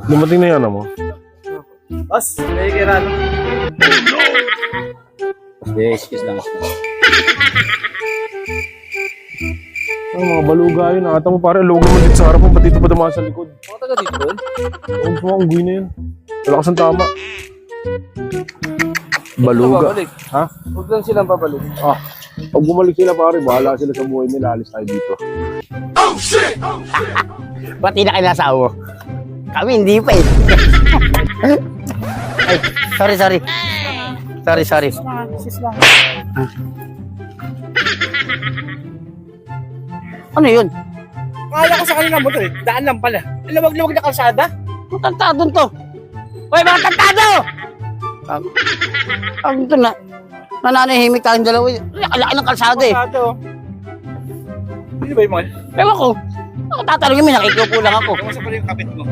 Dumating na yan mo. Boss, may kirano. Excuse lang. Mga baluga yun. Nakata mo pare, lugar mo dito sa harapan. Pati ito pa dumaan sa likod. Mga taga dito doon. Huwag mo ang guy na yun. Wala kasang tama. Baluga. Ha? Huwag lang silang babalik. Ah. Pag bumalik sila pare, bahala sila sa buhay nila. Alis tayo dito. Pati na kayo nasa mo. Kami hindi pa eh. Ay, sorry. Sorry. Ano yun? Kaya ko sa kanila motor eh. Daan lang pala. Lawag-lawag na kalsada. Ang tantadon to. Hoy, mga tantado! Ang ito na. Nananahimik tayong dalawa. Laki ng kalsada eh. Kalsada oh. Hindi ba yung mga? Ewan ko. Ako tatanungin mo, nakikiupo lang ako. Kamusta pala yung kapit mo?